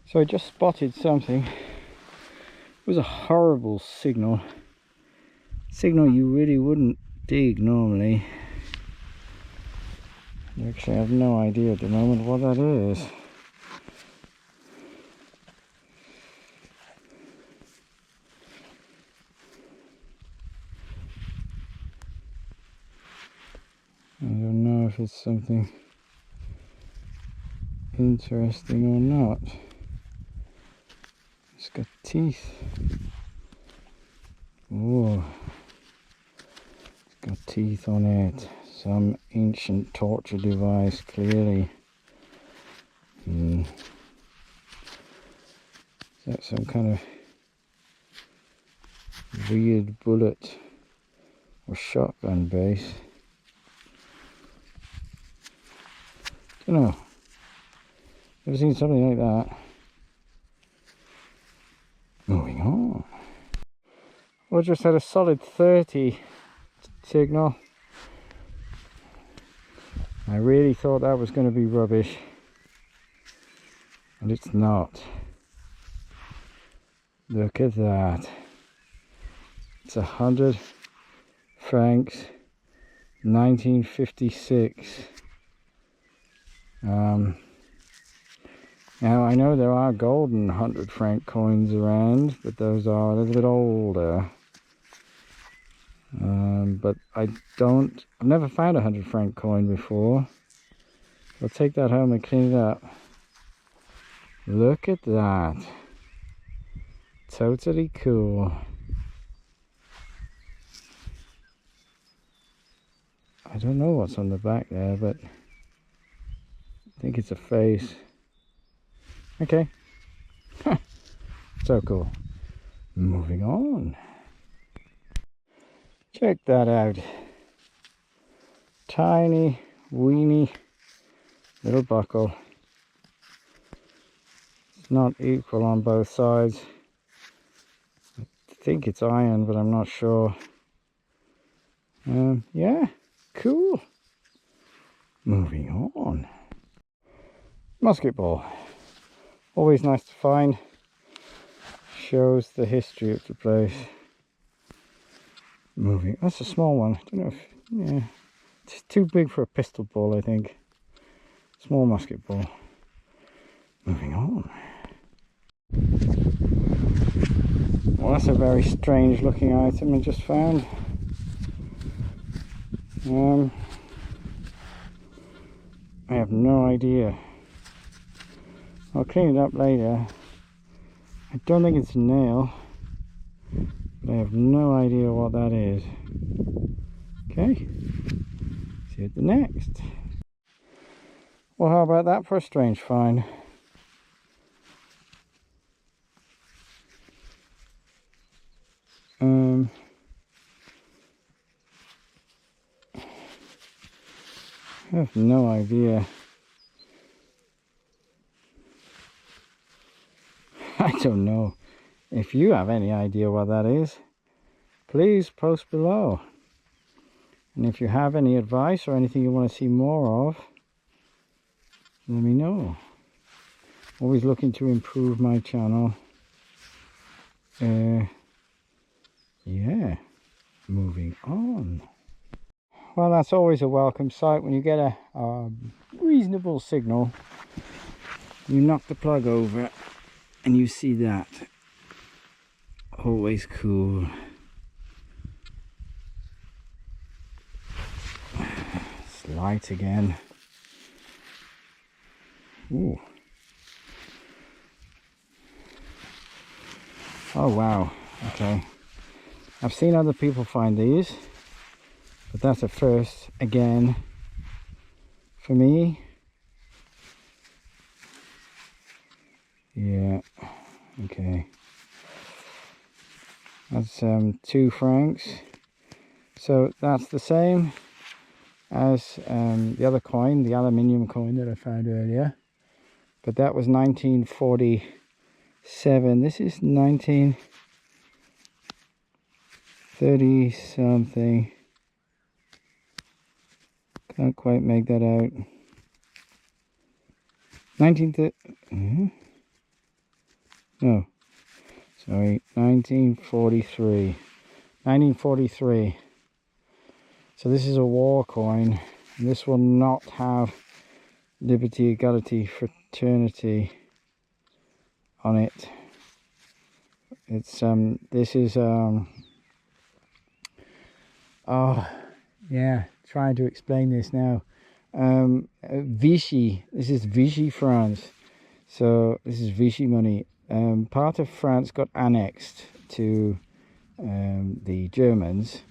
So I just spotted something. It was a horrible signal. Signal you really wouldn't dig normally. I actually have no idea at the moment what that is. I don't know if it's something interesting or not. It's got teeth. Oh, it's got teeth on it. Some ancient torture device, clearly. Is that some kind of weird bullet or shotgun base? Don't know. Never seen something like that. Moving on. We just had a solid 30 signal. I really thought that was going to be rubbish, and it's not. Look at that. It's 100 francs, 1956. Now I know there are golden 100 franc coins around, but those are a little bit older. But I've never found a 100 franc coin before. I'll take that home and clean it up. Look at that. Totally cool. I don't know what's on the back there, but I think it's a face. Okay. So cool. Moving on. Check that out. Tiny, weeny little buckle. It's not equal on both sides. I think it's iron, but I'm not sure. Yeah, cool. Moving on. Musket ball. Always nice to find. Shows the history of the place. Moving. That's a small one. I don't know if, yeah, it's too big for a pistol ball, I think. Small musket ball. Moving on. Well, that's a very strange looking item I just found. I have no idea. I'll clean it up later. I don't think it's a nail, but I have no idea what that is. Okay, see you at the next. Well, how about that for a strange find? I have no idea. I don't know. If you have any idea what that is, please post below. And if you have any advice or anything you want to see more of, let me know. Always looking to improve my channel. Yeah, moving on. Well, that's always a welcome sight when you get a reasonable signal. You knock the plug over and you see that. Always cool. It's light again. Ooh. Oh wow, okay. I've seen other people find these, but that's a first again for me. Yeah, okay. That's 2 francs. So that's the same as the other coin, the aluminium coin that I found earlier. But that was 1947. This is 1930 something. Can't quite make that out. 1930. No, sorry, 1943. 1943. So this is a war coin. And this will not have Liberty, Equality, Fraternity on it. It's this is oh yeah, trying to explain this now. Vichy, this is Vichy France. So this is Vichy money. Part of France got annexed to the Germans,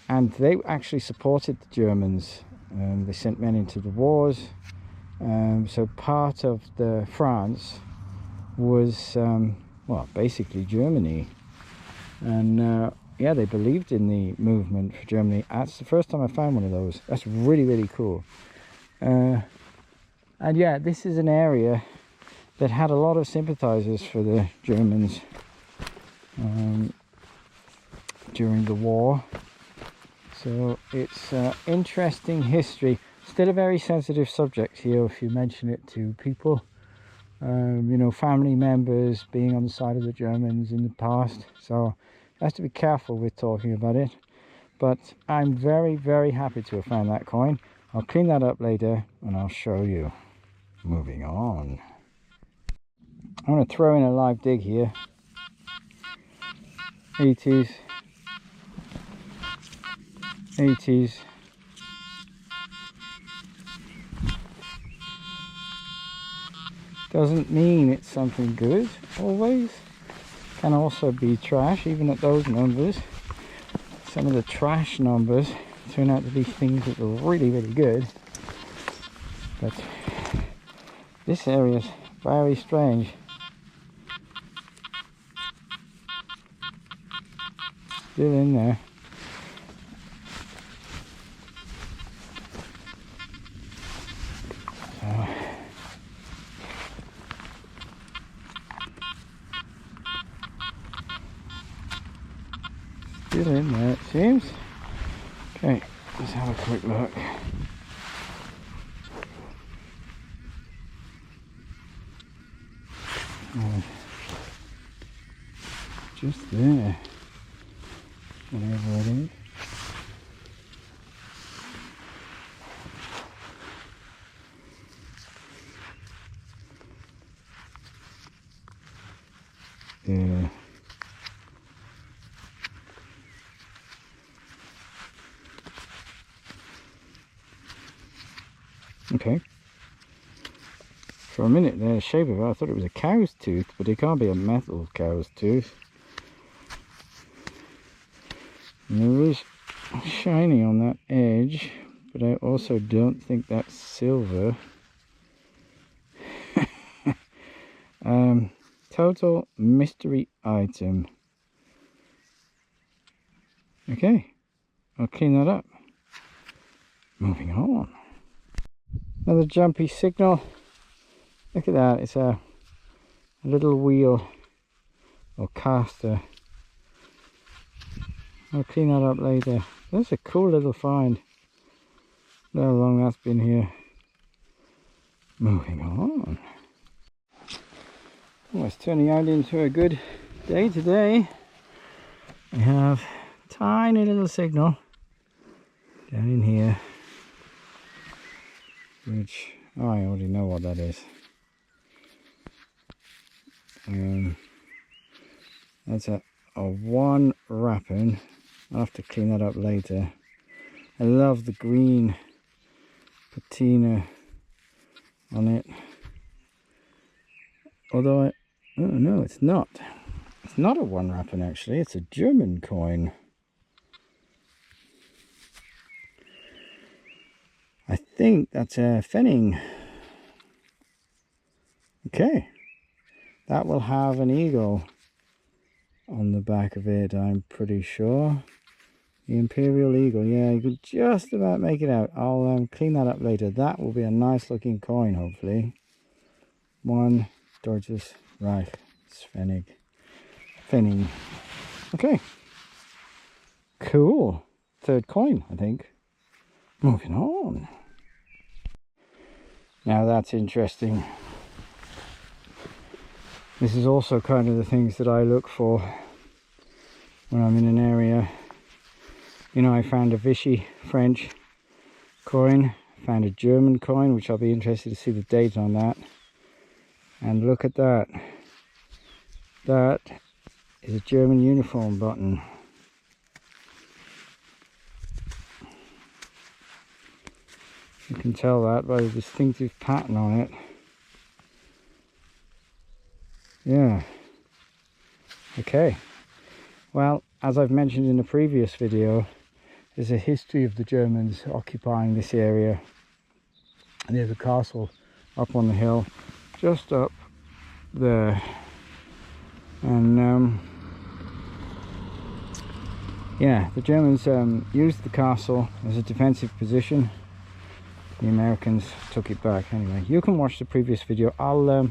and they actually supported the Germans. They sent men into the wars. So part of the France was well, basically Germany, and yeah, they believed in the movement for Germany. That's the first time I found one of those. That's really cool. And yeah, this is an area that had a lot of sympathizers for the Germans during the war. So it's interesting history. Still a very sensitive subject here if you mention it to people. You know, family members being on the side of the Germans in the past. So you have to be careful with talking about it. But I'm very happy to have found that coin. I'll clean that up later and I'll show you. Moving on. I'm going to throw in a live dig here. 80s. Doesn't mean it's something good always. Can also be trash, even at those numbers. Some of the trash numbers turn out to be things that are really good. But this area is very strange. Still in there. So, still in there, it seems. Okay, let's have a quick look. Just there, whatever it is. Yeah. Okay. For a minute there, the shape of it, I thought it was a cow's tooth, but it can't be a metal cow's tooth. And there is shiny on that edge, but I also don't think that's silver. Total mystery item. Okay, I'll clean that up. Moving on. Another jumpy signal. Look at that, it's a little wheel or caster. I'll clean that up later. That's a cool little find. Look how long that's been here. Moving on. Well, it's turning out into a good day today. We have a tiny little signal down in here, which I already know what that is. That's a one wrapping. I'll have to clean that up later. I love the green patina on it. Although oh no, it's not. It's not a one wrapping actually, it's a German coin. I think that's a Pfennig. Okay. That will have an eagle on the back of it, I'm pretty sure. The Imperial Eagle, yeah, you could just about make it out. I'll clean that up later. That will be a nice looking coin, hopefully. One Deutsches Reich Pfennig. Okay. Cool. Third coin, I think. Moving on. Now that's interesting. This is also kind of the things that I look for when I'm in an area. You know, I found a Vichy French coin, found a German coin, which I'll be interested to see the date on that. And look at that. That is a German uniform button. You can tell that by the distinctive pattern on it. Yeah. Okay. Well, as I've mentioned in a previous video, there's a history of the Germans occupying this area. And there's a castle up on the hill, just up there. And yeah, the Germans used the castle as a defensive position. The Americans took it back. Anyway, you can watch the previous video. I'll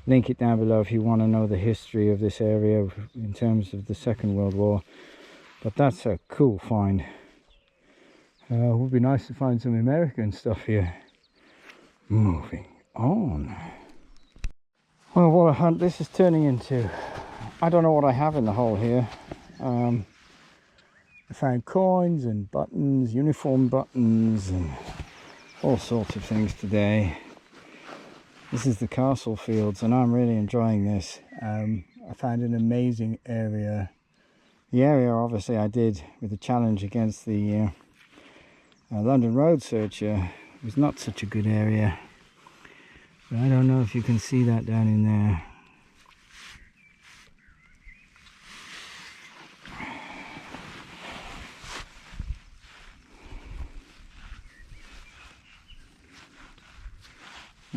link it down below if you want to know the history of this area in terms of the Second World War. But that's a cool find. It would be nice to find some American stuff here. Moving on. Well, what a hunt this is turning into. I don't know what I have in the hole here. I found coins and buttons, uniform buttons, and all sorts of things today. This is the Castle Fields, and I'm really enjoying this. I found an amazing area. The area, obviously, I did with the challenge against the London Road Searcher. It was not such a good area. But I don't know if you can see that down in there.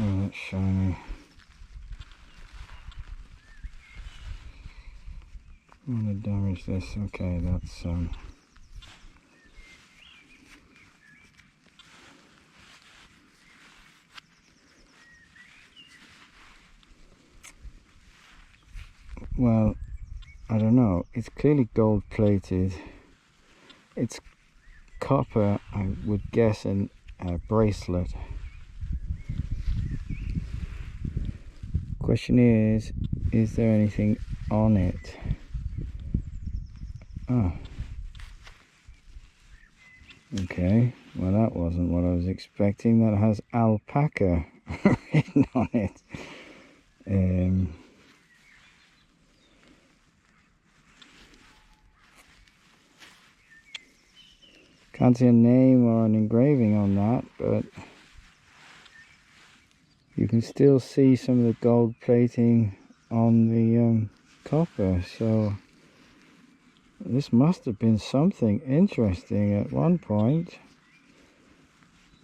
Oh, that's shiny. I'm going to damage this. Okay, that's well, I don't know. It's clearly gold plated. It's copper, I would guess, and a bracelet. Question is there anything on it? Oh. Okay, well that wasn't what I was expecting. That has alpaca written on it. Can't see a name or an engraving on that, but you can still see some of the gold plating on the copper, so this must have been something interesting at one point,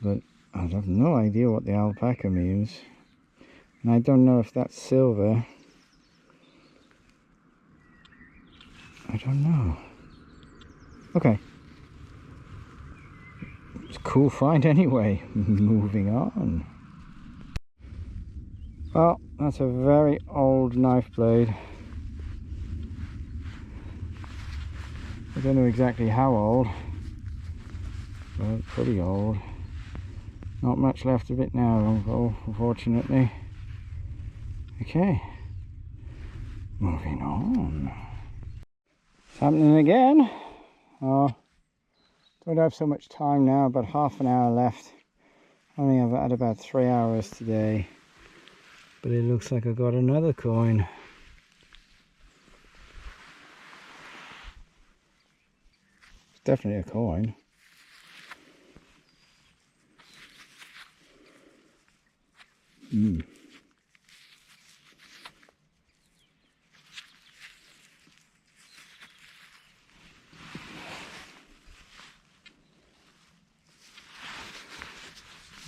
but I have no idea what the alpaca means, and I don't know if that's silver. I don't know. Okay, it's a cool find anyway. Moving on. Well, that's a very old knife blade. I don't know exactly how old, but pretty old. Not much left of it now, unfortunately. Okay, moving on. It's happening again. Oh, don't have so much time now, about half an hour left. Only I've had about 3 hours today. But it looks like I got another coin. It's definitely a coin.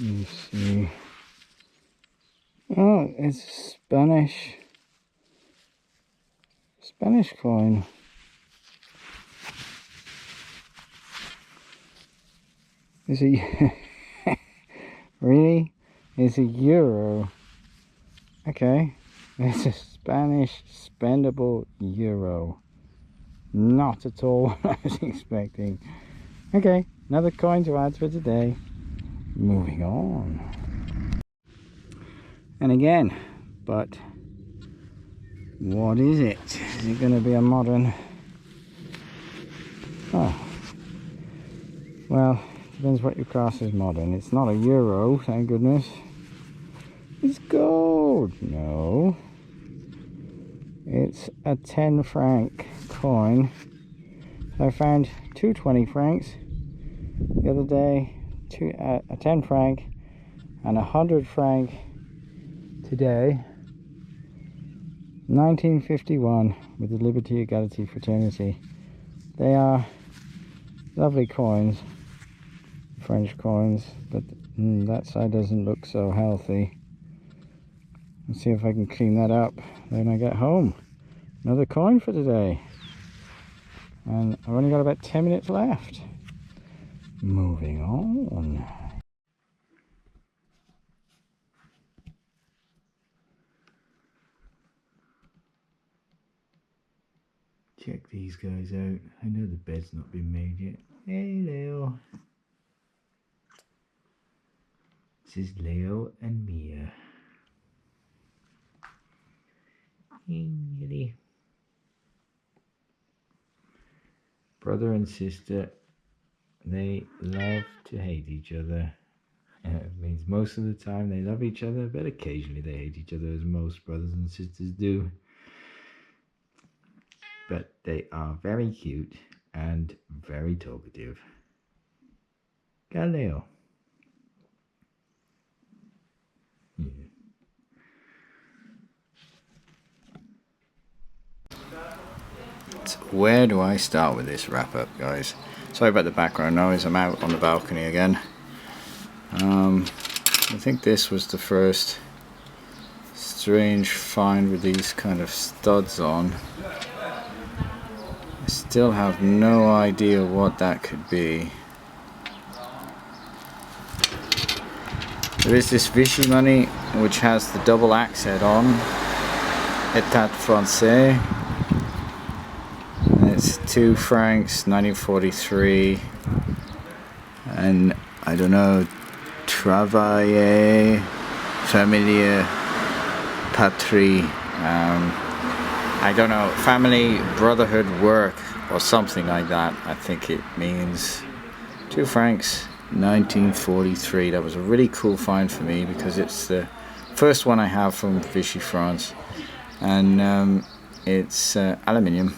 Let me see. Oh, it's Spanish coin. Is it really? It's a euro. Okay, it's a Spanish spendable euro. Not at all what I was expecting. Okay, another coin to add for today. Moving on. And again, but What is it? Is it going to be a modern? Oh, well, depends what you class as modern. It's not a euro, thank goodness. It's gold. No, it's a 10 franc coin. I found two 20 francs the other day, a 10 franc and a 100 franc today. 1951 with the Liberty, Equality, Fraternity. They are lovely coins, French coins, but that side doesn't look so healthy. Let's see if I can clean that up when I get home. Another coin for today. And I've only got about 10 minutes left. Moving on. Check these guys out. I know the bed's not been made yet. Hey Leo. This is Leo and Mia. Hey Millie. Brother and sister, they love to hate each other. It means most of the time they love each other, but occasionally they hate each other, as most brothers and sisters do. But they are very cute and very talkative. Galileo. Yeah. So where do I start with this wrap up, guys? Sorry about the background noise, I'm out on the balcony again. I think this was the first strange find with these kind of studs on. I still have no idea what that could be. There is this Vichy money which has the double axe head on, État Français. It's 2 francs, 1943, and I don't know, Travailler, Familier, Patrie, I don't know, family, brotherhood, work, or something like that. I think it means 2 francs, 1943. That was a really cool find for me because it's the first one I have from Vichy France, and it's aluminium.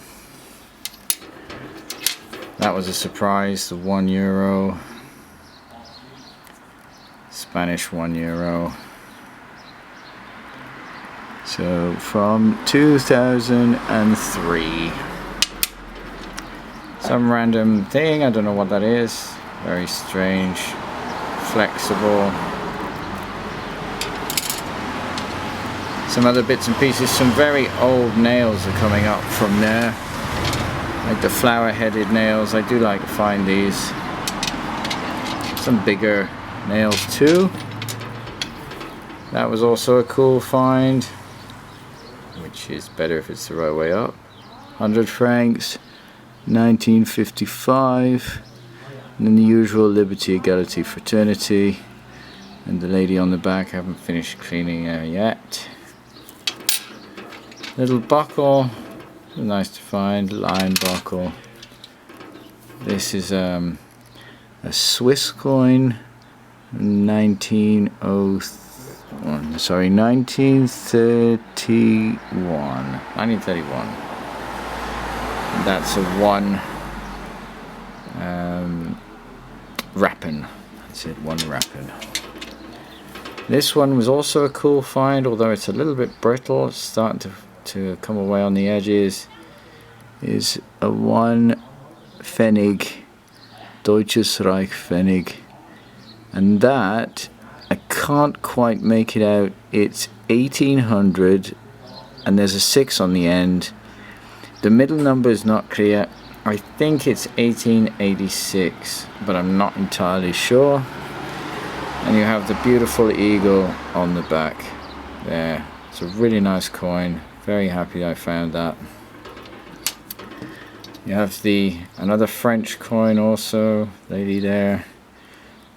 That was a surprise. The €1, Spanish €1. So from 2003. Some random thing, I don't know what that is. Very strange, flexible. Some other bits and pieces, some very old nails are coming up from there. Like the flower-headed nails, I do like to find these. Some bigger nails too. That was also a cool find, which is better if it's the right way up. 100 francs, 1955. And then the usual Liberty, Equality, Fraternity. And the lady on the back, I haven't finished cleaning her yet. Little buckle. Nice to find, lion buckle. This is a Swiss coin, 1931. That's a 1 Rapin. That's it, 1 Rapin. This one was also a cool find, although it's a little bit brittle. It's starting to come away on the edges. Is a 1 Pfennig, Deutsches Reich Pfennig, and that I can't quite make it out. It's 1800 and there's a 6 on the end. The middle number is not clear. I think it's 1886, but I'm not entirely sure. And you have the beautiful eagle on the back there. It's a really nice coin. Very happy I found that. You have another French coin also, lady there,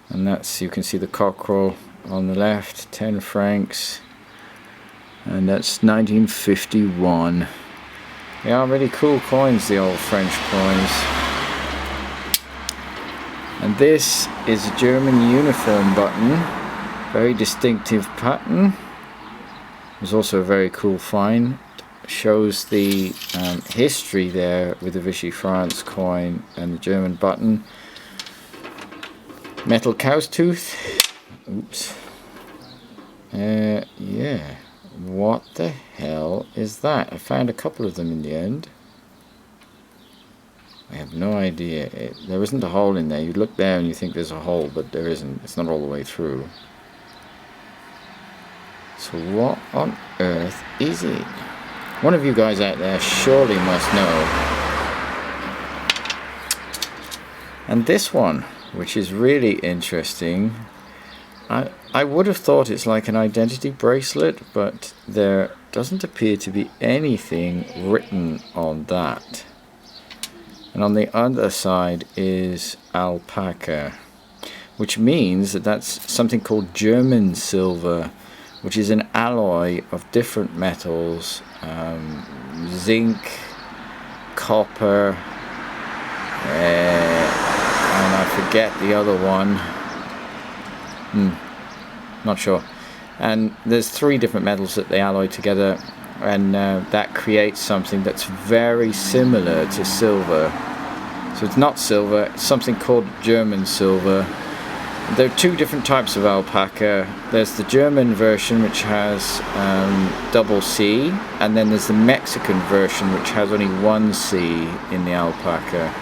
and that's, you can see the cockerel on the left, 10 francs. And that's 1951. They are really cool coins, the old French coins. And this is a German uniform button. Very distinctive pattern. It's also a very cool find. Shows the history there with the Vichy France coin and the German button. Metal cow's tooth. Oops. Yeah. What the hell is that? I found a couple of them in the end. I have no idea. There isn't a hole in there. You look there and you think there's a hole, but there isn't. It's not all the way through. So what on earth is it? One of you guys out there surely must know. And this one, which is really interesting, I would have thought it's like an identity bracelet, but there doesn't appear to be anything written on that. And on the other side is alpaca, which means that that's something called German silver, which is an alloy of different metals, zinc, copper, and I forget the other one. Not sure. And there's 3 different metals that they alloy together, and that creates something that's very similar to silver. So it's not silver, it's something called German silver. There are 2 different types of alpaca. There's the German version, which has double C, and then there's the Mexican version, which has only 1 C in the alpaca.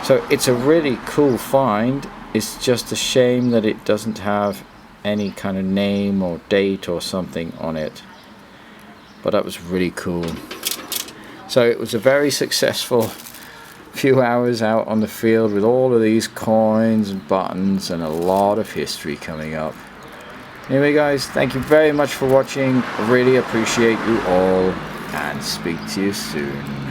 So it's a really cool find. It's just a shame that it doesn't have any kind of name or date or something on it. But that was really cool. So it was a very successful few hours out on the field with all of these coins and buttons and a lot of history coming up. Anyway guys, thank you very much for watching. I really appreciate you all, and speak to you soon.